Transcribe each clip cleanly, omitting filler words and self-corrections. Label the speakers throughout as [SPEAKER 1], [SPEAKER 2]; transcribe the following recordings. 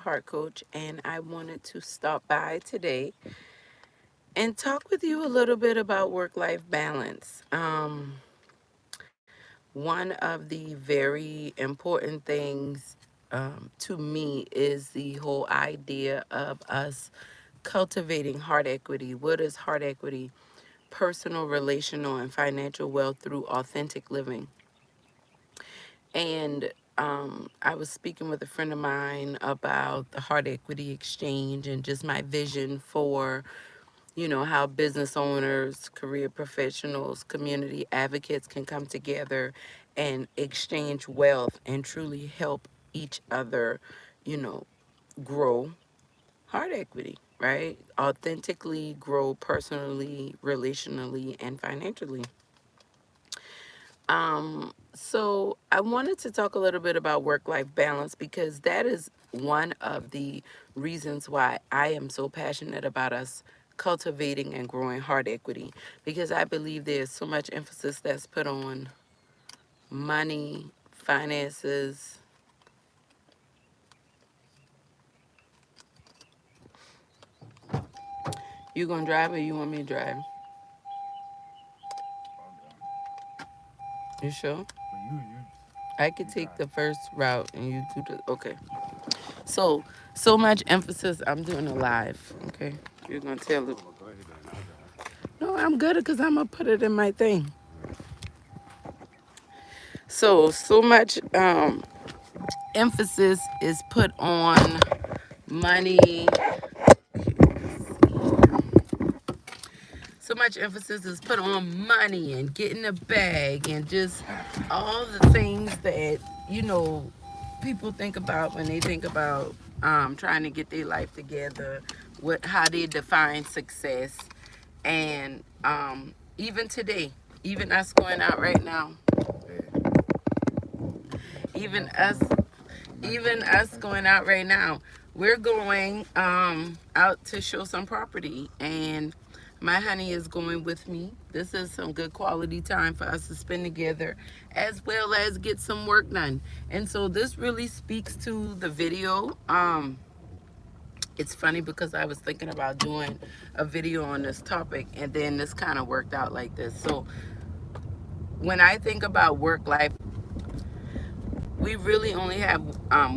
[SPEAKER 1] Heart Coach, and I wanted to stop by today and talk with you a little bit about work-life balance. One of the very important things to me is the whole idea of us cultivating heart equity. What is heart equity? Personal, relational, and financial wealth through authentic living. And I was speaking with a friend of mine about the Heart Equity Exchange and just my vision for, how business owners, career professionals, community advocates can come together and exchange wealth and truly help each other, you know, grow heart equity, right? Authentically grow personally, relationally, and financially. So I wanted to talk a little bit about work-life balance because that is one of the reasons why I am so passionate about us cultivating and growing heart equity, because I believe there's so much emphasis that's put on money, finances. You gonna drive or you want me to drive? You sure? I could take the first route and you do the okay. So much emphasis. I'm doing a live. Okay, you're gonna tell it. No, I'm good because I'm gonna put it in my thing. So much emphasis is put on money. So much emphasis is put on money and getting a bag and just all the things that people think about when they think about trying to get their life together, how they define success, and even today, even us going out right now, even us even us going out right now, we're going out to show some property, and my honey is going with me. This is some good quality time for us to spend together, as well as get some work done. And so this really speaks to the video. It's funny because I was thinking about doing a video on this topic, and then this kind of worked out like this. So when I think about work life, we really only have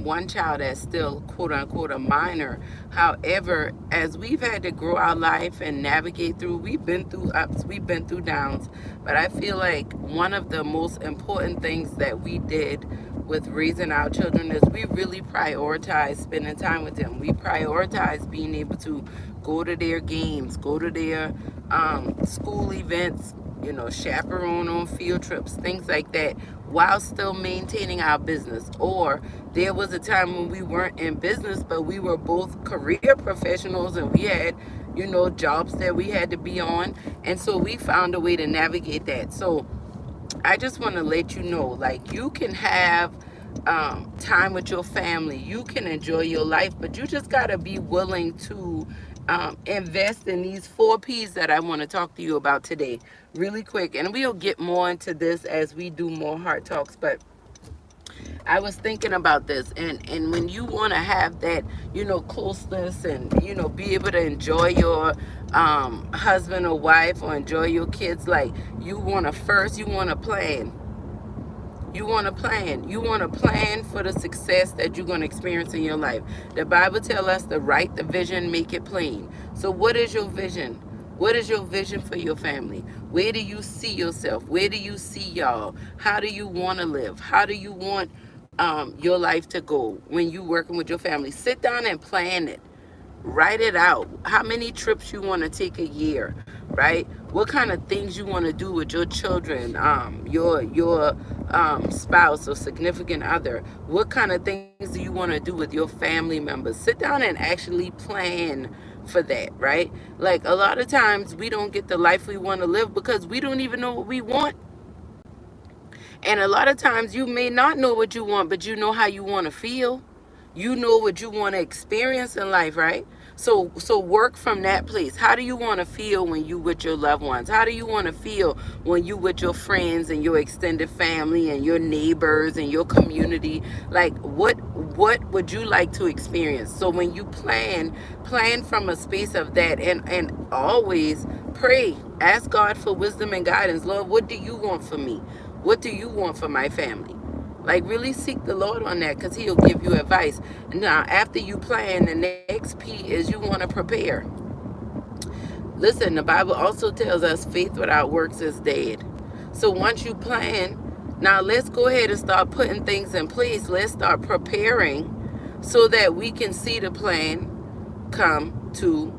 [SPEAKER 1] one child that's still quote unquote a minor. However, as we've had to grow our life and navigate through, we've been through ups, we've been through downs. But I feel like one of the most important things that we did with raising our children is we really prioritized spending time with them. We prioritized being able to go to their games, go to their school events, chaperone on field trips, things like that, while still maintaining our business. Or there was a time when we weren't in business, but we were both career professionals and we had, jobs that we had to be on. And so we found a way to navigate that. So I just want to let you know, like, you can have time with your family, you can enjoy your life, but you just got to be willing to invest in these 4 P's that I want to talk to you about today really quick. And we'll get more into this as we do more heart talks. But I was thinking about this, and when you want to have that, closeness, and be able to enjoy your husband or wife, or enjoy your kids, like, you want to first, you want to plan. You want to plan. You want to plan for the success that you're going to experience in your life. The Bible tells us to write the vision, make it plain. So what is your vision? What is your vision for your family? Where do you see yourself? Where do you see y'all? How do you want to live? How do you want your life to go when you're working with your family? Sit down and plan it. Write it out. How many trips you want to take a year, right? What kind of things you want to do with your children, your spouse or significant other? What kind of things do you want to do with your family members? Sit down and actually plan for that, right? Like, a lot of times we don't get the life we want to live because we don't even know what we want. And a lot of times you may not know what you want, but you know how you want to feel. You know what you want to experience in life, right? So work from that place. How do you want to feel when you with your loved ones? How do you want to feel when you with your friends and your extended family and your neighbors and your community? Like what would you like to experience? So when you plan from a space of that, and always pray. Ask God for wisdom and guidance. Lord, what do you want for me? What do you want for my family? Like, really seek the Lord on that, because he'll give you advice. Now, after you plan, the next P is you want to prepare. Listen, the Bible also tells us faith without works is dead. So once you plan, now let's go ahead and start putting things in place. Let's start preparing so that we can see the plan come to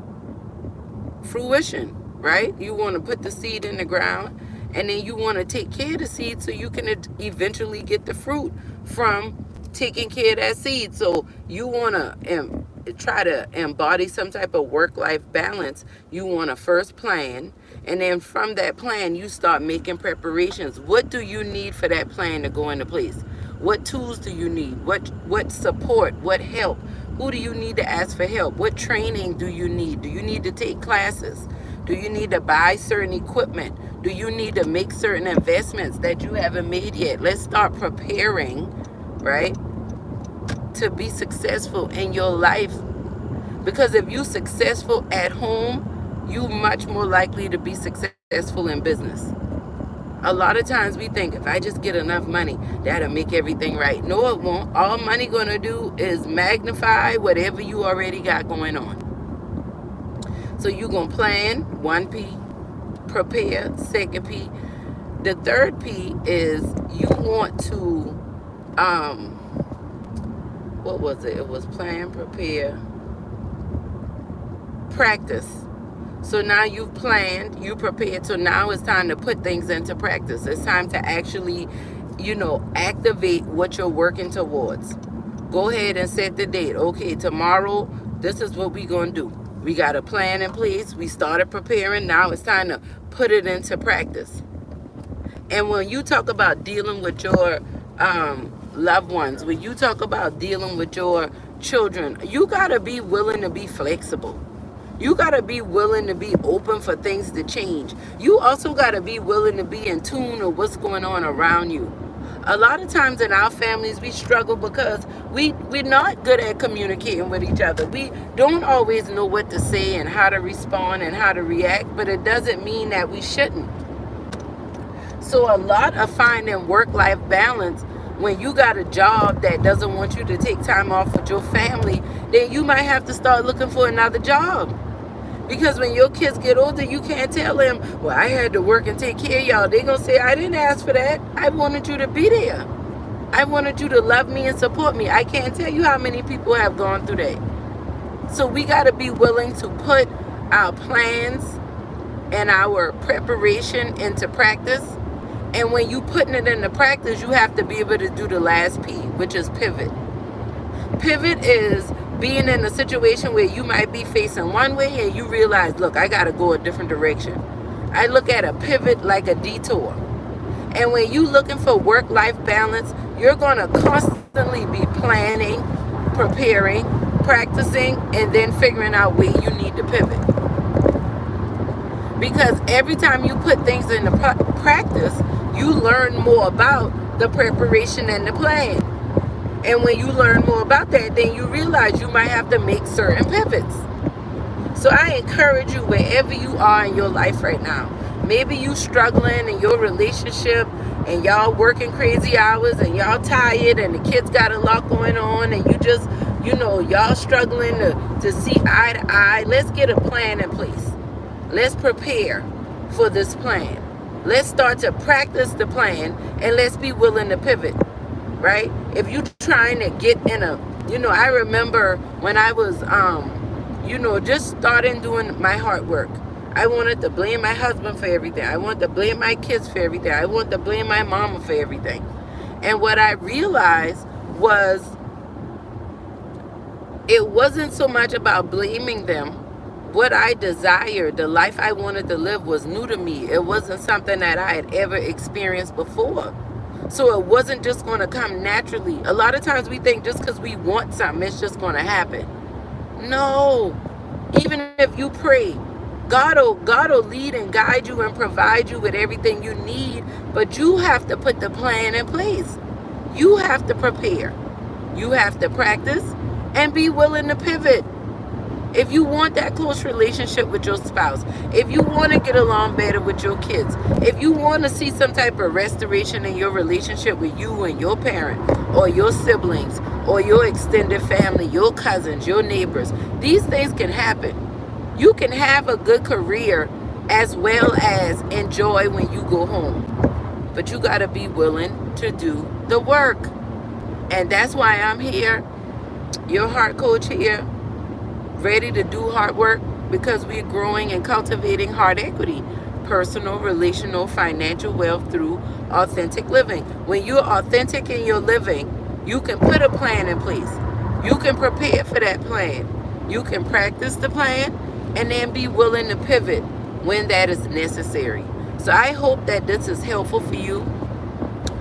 [SPEAKER 1] fruition, right? You want to put the seed in the ground, and then you want to take care of the seed so you can eventually get the fruit from taking care of that seed. So you want to try to embody some type of work-life balance. You want to first plan, and then from that plan you start making preparations. What do you need for that plan to go into place? What tools do you need? What support? What help? Who do you need to ask for help? What training do you need? Do you need to take classes? Do you need to buy certain equipment? Do you need to make certain investments that you haven't made yet? Let's start preparing, right, to be successful in your life. Because if you're successful at home, you're much more likely to be successful in business. A lot of times we think, if I just get enough money, that'll make everything right. No, it won't. All money gonna do is magnify whatever you already got going on. So you're gonna plan, 1P, prepare, 2nd P. The 3rd P is you want to, what was it? It was plan, prepare, practice. So now you've planned, you prepared, so now it's time to put things into practice. It's time to actually, activate what you're working towards. Go ahead and set the date. Okay, tomorrow, this is what we're going to do. We got a plan in place. We started preparing. Now it's time to put it into practice. And when you talk about dealing with your loved ones, when you talk about dealing with your children, you got to be willing to be flexible. You got to be willing to be open for things to change. You also got to be willing to be in tune with what's going on around you. A lot of times in our families, we struggle because we're not good at communicating with each other. We don't always know what to say and how to respond and how to react, but it doesn't mean that we shouldn't. So a lot of finding work-life balance, when you got a job that doesn't want you to take time off with your family, then you might have to start looking for another job. Because when your kids get older, you can't tell them, well, I had to work and take care of y'all. They're going to say, I didn't ask for that. I wanted you to be there. I wanted you to love me and support me. I can't tell you how many people have gone through that. So we got to be willing to put our plans and our preparation into practice. And when you putting it into practice, you have to be able to do the last P, which is pivot. Pivot is being in a situation where you might be facing one way and you realize, look, I got to go a different direction. I look at a pivot like a detour. And when you looking for work-life balance, you're going to constantly be planning, preparing, practicing, and then figuring out where you need to pivot. Because every time you put things into practice, you learn more about the preparation and the plan. And when you learn more about that, then you realize you might have to make certain pivots. So I encourage you, wherever you are in your life right now, maybe you struggling in your relationship and y'all working crazy hours and y'all tired and the kids got a lot going on and you just, y'all struggling to see eye to eye. Let's get a plan in place. Let's prepare for this plan. Let's start to practice the plan, and let's be willing to pivot. Right? If you're trying to get in I remember when I was, just starting doing my hard work. I wanted to blame my husband for everything. I wanted to blame my kids for everything. I wanted to blame my mama for everything. And what I realized was it wasn't so much about blaming them. What I desired, the life I wanted to live, was new to me. It wasn't something that I had ever experienced before. So it wasn't just going to come naturally. A lot of times we think just because we want something, it's just going to happen. No. Even if you pray, God will lead and guide you and provide you with everything you need, but you have to put the plan in place. You have to prepare. You have to practice and be willing to pivot. If you want that close relationship with your spouse, if you want to get along better with your kids, if you want to see some type of restoration in your relationship with you and your parent or your siblings or your extended family, your cousins, your neighbors, these things can happen. You can have a good career as well as enjoy when you go home. But you got to be willing to do the work. And that's why I'm here, your heart coach here, ready to do hard work, because we're growing and cultivating heart equity, personal, relational, financial wealth through authentic living. When you're authentic in your living, you can put a plan in place. You can prepare for that plan. You can practice the plan and then be willing to pivot when that is necessary. So I hope that this is helpful for you.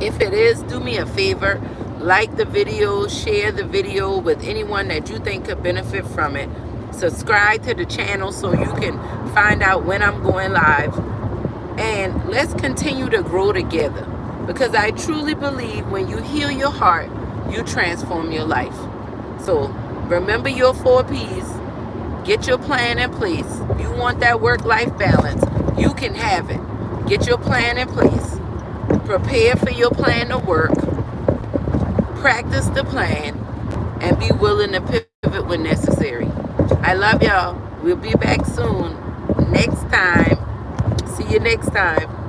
[SPEAKER 1] If it is, do me a favor, like the video, share the video with anyone that you think could benefit from it. Subscribe to the channel so you can find out when I'm going live. And let's continue to grow together, because I truly believe when you heal your heart, you transform your life. So remember your 4 P's. Get your plan in place. You want that work-life balance, you can have it. Get your plan in place. Prepare for your plan to work. Practice the plan and be willing to pivot when necessary. I love y'all. We'll be back soon. Next time. See you next time.